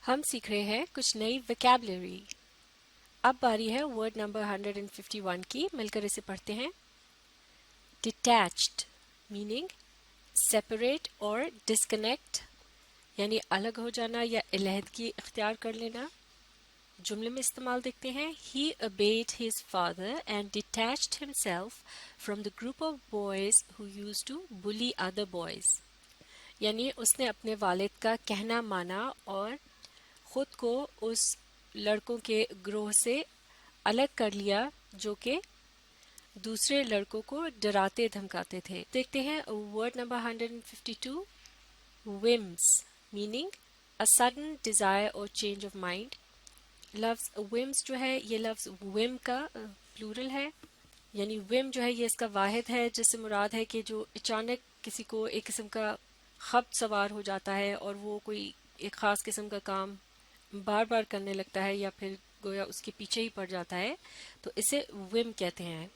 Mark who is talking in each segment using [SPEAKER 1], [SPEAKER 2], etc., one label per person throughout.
[SPEAKER 1] हम सीख रहे हैं कुछ नई वोकैबुलरी। अब बारी है वर्ड नंबर 151 की। मिलकर इसे पढ़ते हैं। डिटैच्ड मीनिंग सेपरेट और डिस्कनेक्ट, यानी अलग हो जाना या अलहदगी इख्तियार कर लेना। जुमले में इस्तेमाल देखते हैं। He obeyed his father and detached himself from the group of boys who used to bully other boys। यानी उसने अपने वालिद का कहना माना और खुद को उस लड़कों के ग्रोह से अलग कर लिया जो कि दूसरे लड़कों को डराते धमकाते थे। देखते हैं word number 152। whims meaning a sudden desire और चेंज ऑफ माइंड। लफ्ज whims जो है ये लफ्ज whim का प्लूरल है, यानी whim जो है ये इसका वाहिद है जिससे मुराद है कि जो अचानक किसी को एक किस्म का खब्त सवार हो जाता है और वो कोई एक ख़ास किस्म का काम बार बार करने लगता है या फिर गोया उसके पीछे ही पड़ जाता है, तो इसे whim कहते हैं।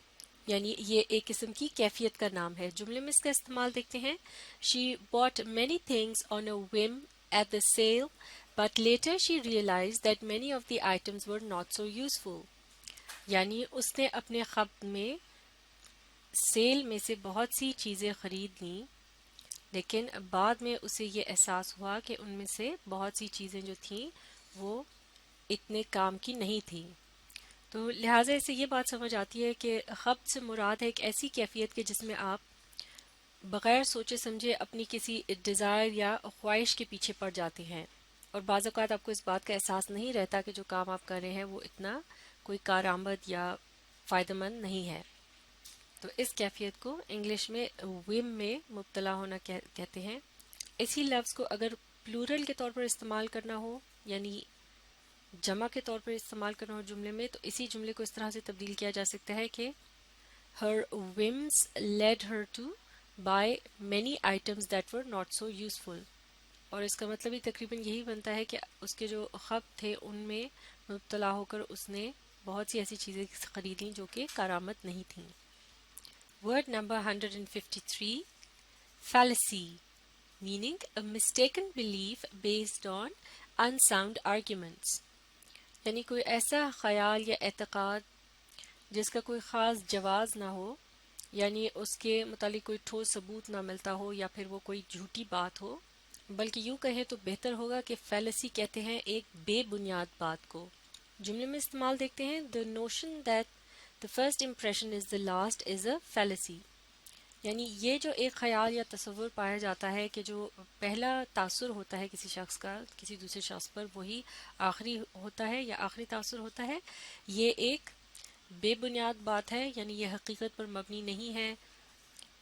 [SPEAKER 1] यानी ये एक किस्म की कैफियत का नाम है। जुमले में इसका इस्तेमाल देखते हैं। She bought many things on a whim at the sale but later she realized that many of the items were not so useful। यानी उसने अपने खब्त में सेल में से बहुत सी चीज़ें खरीद लीं, लेकिन बाद में उसे ये एहसास हुआ कि उनमें से बहुत सी चीज़ें जो थीं वो इतने काम की नहीं थी। तो लिहाजा इससे ये बात समझ आती है कि खब्त से मुराद है एक ऐसी कैफियत के जिसमें आप बग़ैर सोचे समझे अपनी किसी डिज़ायर या ख्वाहिश के पीछे पड़ जाते हैं और बाज़ औक़ात आपको इस बात का एहसास नहीं रहता कि जो काम आप कर रहे हैं वो इतना कोई कारआमद या फ़ायदेमंद नहीं है। तो इस कैफियत को इंग्लिश में whim में मुब्तला होना कहते हैं। इसी लफ्ज़ को अगर प्लूरल के तौर पर इस्तेमाल करना हो, यानी जमा के तौर पर इस्तेमाल करना हो जुमले में, तो इसी जुमले को इस तरह से तब्दील किया जा सकता है कि her whims led her to buy many items that were not so useful। और इसका मतलब ही तकरीबन यही बनता है कि उसके जो ख्वाब थे उनमें मुब्तला होकर उसने बहुत सी ऐसी चीज़ें खरीद लीं जो कि कारआमद नहीं थीं। Word number 153 fallacy meaning a mistaken belief based on unsound arguments। यानी कोई ऐसा ख्याल या एतक़ाद जिसका कोई ख़ास जवाज़ ना हो, यानी उसके मुतालिक कोई ठोस सबूत ना मिलता हो या फिर वो कोई झूठी बात हो, बल्कि यूँ कहें तो बेहतर होगा कि फैलेसी कहते हैं एक बेबुनियाद बात को। जुमले में इस्तेमाल देखते हैं। The notion that the first impression is the last is a fallacy. यानी ये जो एक ख्याल या तसव्वुर पाया जाता है कि जो पहला तासुर होता है किसी शख्स का किसी दूसरे शख्स पर वही आखिरी होता है या आखिरी तासुर होता है, ये एक बेबुनियाद बात है, यानी ये हकीकत पर मबनी नहीं है।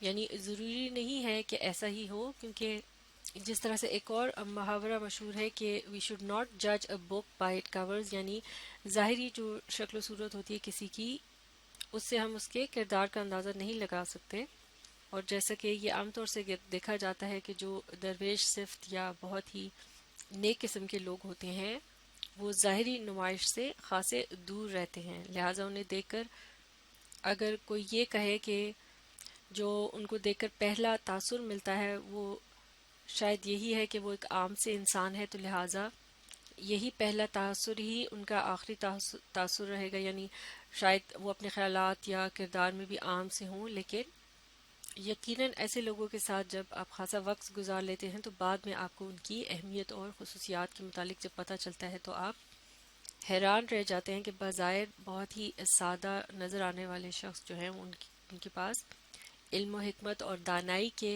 [SPEAKER 1] यानी ज़रूरी नहीं है कि ऐसा ही हो, क्योंकि जिस तरह से एक और मुहावरा मशहूर है कि वी शुड नॉट जज a book by it covers, यानी ज़ाहिरी जो शक्ल सूरत होती है किसी की उससे हम उसके किरदार का अंदाज़ा नहीं लगा सकते। और जैसा कि ये आमतौर से देखा जाता है कि जो दरवेश सिफ्त या बहुत ही नेक किस्म के लोग होते हैं वो ज़ाहिरी नुमाइश से खासे दूर रहते हैं, लिहाजा उन्हें देखकर अगर कोई ये कहे कि जो उनको देखकर पहला तासुर मिलता है वो शायद यही है कि वो एक आम से इंसान है, तो लिहाजा यही पहला तासुर ही उनका आखिरी तासुर रहेगा। यानी शायद वो अपने ख्यालात या किरदार में भी आम से हों, लेकिन यकीनन ऐसे लोगों के साथ जब आप खासा वक्त गुजार लेते हैं तो बाद में आपको उनकी अहमियत और खुसूसियात के मुतालिक जब पता चलता है तो आप हैरान रह जाते हैं कि बज़ाहिर बहुत ही सादा नज़र आने वाले शख्स जो हैं उनके पास इल्म और हिकमत और दानाई के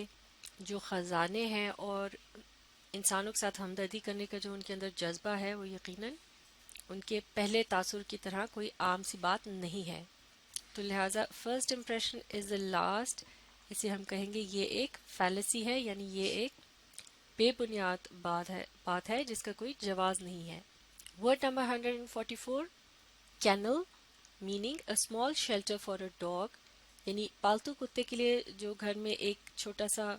[SPEAKER 1] जो ख़जाने हैं और इंसानों के साथ हमदर्दी करने का जो उनके अंदर जज्बा है वो यकीनन उनके पहले तासुर की तरह कोई आम सी बात नहीं है। तो लिहाजा first impression is the last, इसे हम कहेंगे ये एक फैलेसी है, यानी ये एक बेबुनियाद बात है जिसका कोई जवाज नहीं है। Word number 144 kennel meaning a small shelter for a dog, यानी पालतू कुत्ते के लिए जो घर में एक छोटा सा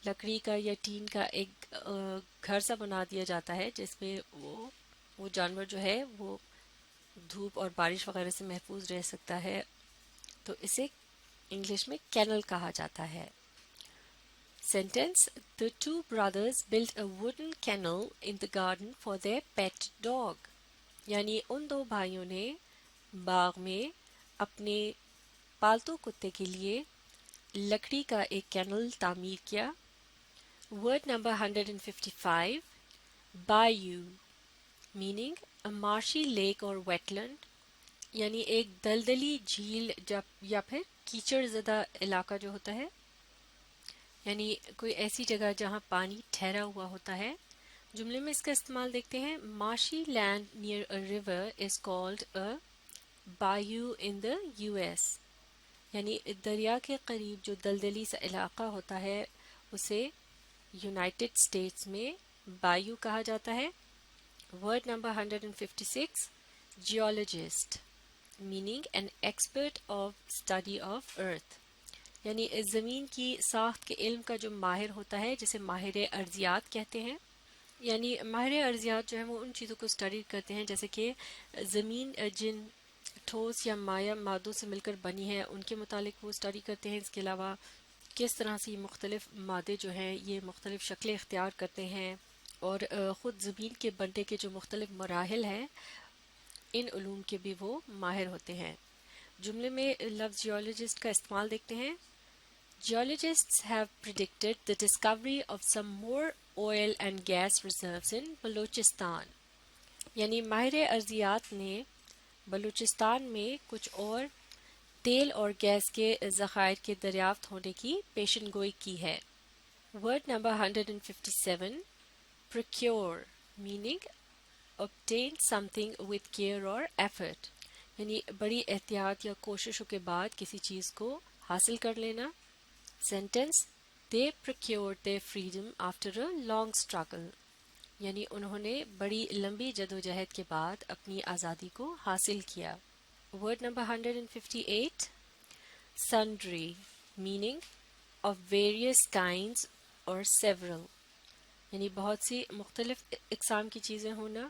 [SPEAKER 1] लकड़ी का या टीन का एक घर सा बना दिया जाता है जिसमें वो जानवर जो है वो धूप और बारिश वगैरह से महफूज रह सकता है, तो इसे इंग्लिश में कैनल कहा जाता है। Sentence: The two brothers built a wooden kennel in the garden for their pet dog. यानी उन दो भाइयों ने बाग में अपने पालतू कुत्ते के लिए लकड़ी का एक कैनल तामीर किया. Word number 155, bayou, meaning a marshy lake or wetland, यानी एक दलदली झील या फिर कीचड़ ज़दा इलाका जो होता है, यानी कोई ऐसी जगह जहाँ पानी ठहरा हुआ होता है. जुमले में इसका इस्तेमाल देखते हैं. Marshy land near a river is called a bayou in the US, यानी दरिया के करीब जो दलदली सा इलाका होता है उसे यूनाइटेड स्टेट्स में बायू कहा जाता है. Word number 156, geologist, meaning an expert of study of earth, यानी ज़मीन की साख्त के इल्म का जो माहिर होता है, जिसे माहिर अर्जियात कहते हैं. यानी माहिर अर्जियात जो है वो उन चीज़ों को स्टडी करते हैं जैसे कि ज़मीन जिन ठोस या माया मादों से मिलकर बनी है उनके मुतालिक वो स्टडी करते हैं. इसके अलावा किस तरह से मुख्तलिफ मादे जो हैं ये मुख्तलिफ शक्लें इख्तियार करते हैं और ख़ुद ज़मीन के बनने के जो मुख्तलिफ मराहिल हैं इन उलूम के भी वो माहिर होते हैं. जुमले में लफ्ज़ जियोलॉजिस्ट का इस्तेमाल देखते हैं. Geologists have predicted the discovery of some more oil and gas reserves in Balochistan, यानी माहिर अर्जियात ने बलूचिस्तान में कुछ और तेल और गैस के ज़खायर के दरियाफ्त होने की पेशनगोई की है. Word number 157, procure, meaning obtain something with care or effort, यानी बड़ी एहतियात या कोशिशों के बाद किसी चीज़ को हासिल कर लेना. Sentence: They procured their freedom after a long struggle, यानी उन्होंने बड़ी लंबी जदोजहद के बाद अपनी आज़ादी को हासिल किया. Word number 158, sundry, meaning of various kinds or several, यानी बहुत सी मुख्तलिफ इक़साम की चीज़ें होना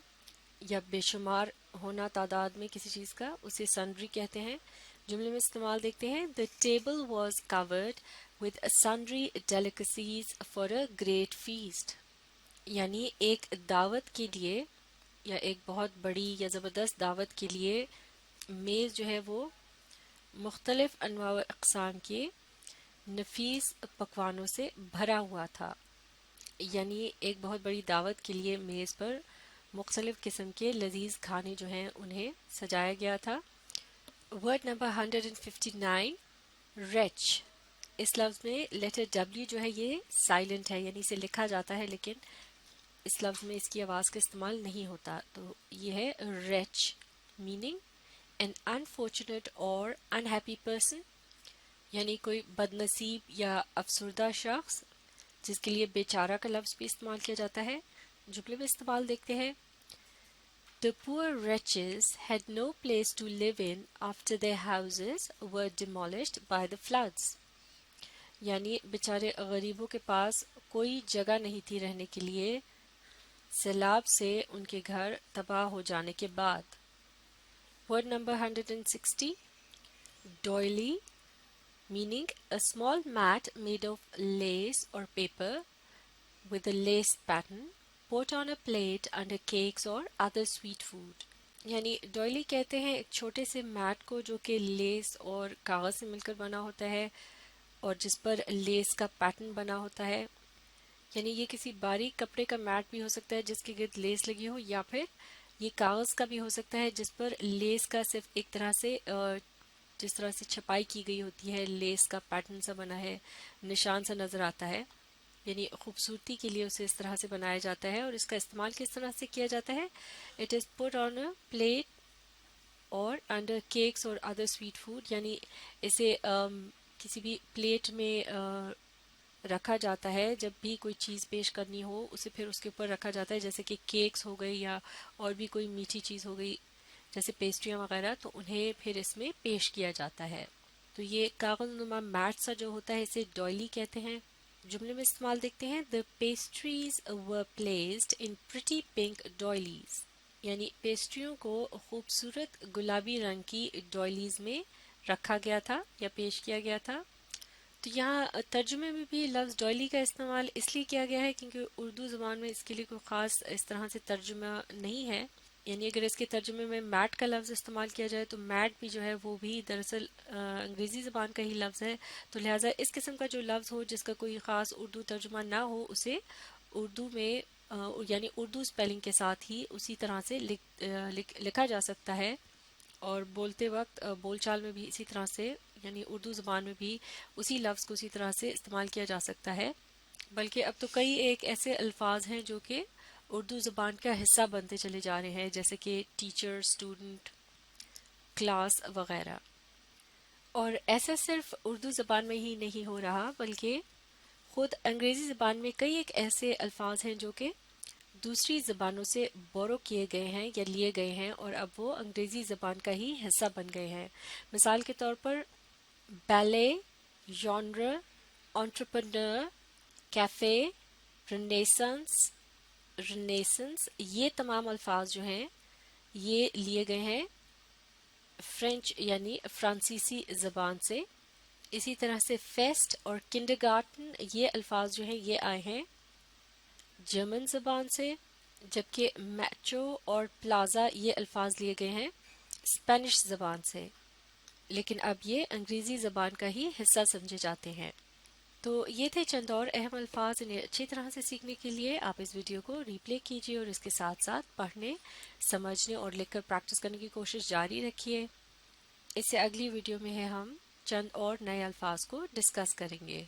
[SPEAKER 1] या बेशुमार होना तादाद में किसी चीज़ का, उसे sundry कहते हैं. जुमले में इस्तेमाल देखते हैं. The table was covered with sundry delicacies for a great feast, यानी एक दावत के लिए या एक बहुत बड़ी या ज़बरदस्त दावत के लिए मेज़ जो है वो मुख्तलिफ अनवा व अक़साम के नफीस पकवानों से भरा हुआ था. यानी एक बहुत बड़ी दावत के लिए मेज़ पर मुख्तलिफ किस्म के लजीज खाने जो हैं उन्हें सजाया गया था. Word number 159, reach. इस लफ्ज़ में लेटर W जो है ये साइलेंट है, यानी इसे लिखा जाता है लेकिन इस लफ्ज़ में इसकी आवाज़ का इस्तेमाल नहीं होता. तो ये है रेच, मीनिंग एन अनफॉर्चुनेट और अनहैप्पी पर्सन, यानी कोई बदनसीब या अफसरदा शख्स जिसके लिए बेचारा का लफ्ज़ भी इस्तेमाल किया जाता है. जुमले में इस्तेमाल देखते हैं. The poor wretches had no place to live in after their houses were demolished by the floods, यानी बेचारे गरीबों के पास कोई जगह नहीं थी रहने के लिए सैलाब से उनके घर तबाह हो जाने के बाद. Word number 160, doily, meaning a small mat made of lace or paper with a lace pattern put on a plate under cakes or other sweet food, यानी डॉयली कहते हैं एक छोटे से मैट को जो कि लेस और कागज़ से मिलकर बना होता है और जिस पर लेस का पैटर्न बना होता है. यानी ये किसी बारीक कपड़े का मैट भी हो सकता है जिसके गिर्द लेस लगी हो, या फिर ये कागज़ का भी हो सकता है जिस पर लेस का सिर्फ एक तरह से जिस तरह से छपाई की गई होती है, लेस का पैटर्न सा बना है, निशान सा नज़र आता है, यानी खूबसूरती के लिए उसे इस तरह से बनाया जाता है. और इसका इस्तेमाल किस तरह से किया जाता है. It is put on a plate और अंडर केक्स और अदर स्वीट फूड, यानी इसे किसी भी प्लेट में रखा जाता है. जब भी कोई चीज़ पेश करनी हो उसे फिर उसके ऊपर रखा जाता है, जैसे कि केक्स हो गई या और भी कोई मीठी चीज़ हो गई जैसे पेस्ट्रियाँ वगैरह, तो उन्हें फिर इसमें पेश किया जाता है. तो ये कागज़ नुमा मैट सा जो होता है इसे डॉयली कहते हैं. जुमले में इस्तेमाल देखते हैं. The pastries were placed in pretty pink doilies, यानी पेस्ट्रियों को खूबसूरत गुलाबी रंग की डॉयलीज में रखा गया था या पेश किया गया था. تو یہاں ترجمے میں بھی لفظ ڈوئلی کا استعمال اس لیے کیا گیا ہے کیونکہ اردو زبان میں اس کے لیے کوئی خاص اس طرح سے ترجمہ نہیں ہے. یعنی اگر اس کے ترجمے میں میٹ کا لفظ استعمال کیا جائے تو میٹ بھی جو ہے وہ بھی دراصل انگریزی زبان کا ہی لفظ ہے. تو لہٰذا اس قسم کا جو لفظ ہو جس کا کوئی خاص اردو ترجمہ نہ ہو اسے اردو میں یعنی اردو اسپیلنگ کے ساتھ ہی اسی طرح سے لکھا جا سکتا ہے، اور بولتے وقت بول چال میں بھی اسی طرح سے یعنی اردو زبان میں بھی اسی لفظ کو اسی طرح سے استعمال کیا جا سکتا ہے. بلکہ اب تو کئی ایک ایسے الفاظ ہیں جو کہ اردو زبان کا حصہ بنتے چلے جا رہے ہیں، جیسے کہ ٹیچر، اسٹوڈنٹ، کلاس وغیرہ. اور ایسا صرف اردو زبان میں ہی نہیں ہو رہا بلکہ خود انگریزی زبان میں کئی ایک ایسے الفاظ ہیں جو کہ دوسری زبانوں سے بورو کیے گئے ہیں یا لیے گئے ہیں اور اب وہ انگریزی زبان کا ہی حصہ بن گئے ہیں. مثال کے طور پر بیلے، ژانر، انٹرپرنر، کیفے، رنیسنس، یہ تمام الفاظ جو ہیں یہ لیے گئے ہیں فرینچ یعنی فرانسیسی زبان سے. اسی طرح سے فیسٹ اور کنڈرگارٹن یہ الفاظ جو ہیں یہ آئے ہیں جرمن زبان سے، جبکہ میٹرو اور پلازا یہ الفاظ لیے گئے ہیں اسپینش زبان سے، لیکن اب یہ انگریزی زبان کا ہی حصہ سمجھے جاتے ہیں. تو یہ تھے چند اور اہم الفاظ. انہیں اچھی طرح سے سیکھنے کے لیے آپ اس ویڈیو کو ری پلے کیجیے اور اس کے ساتھ ساتھ پڑھنے، سمجھنے اور لکھ کر پریکٹس کرنے کی کوشش جاری رکھیے. اس سے اگلی ویڈیو میں ہم چند اور نئے الفاظ کو ڈسکس کریں گے.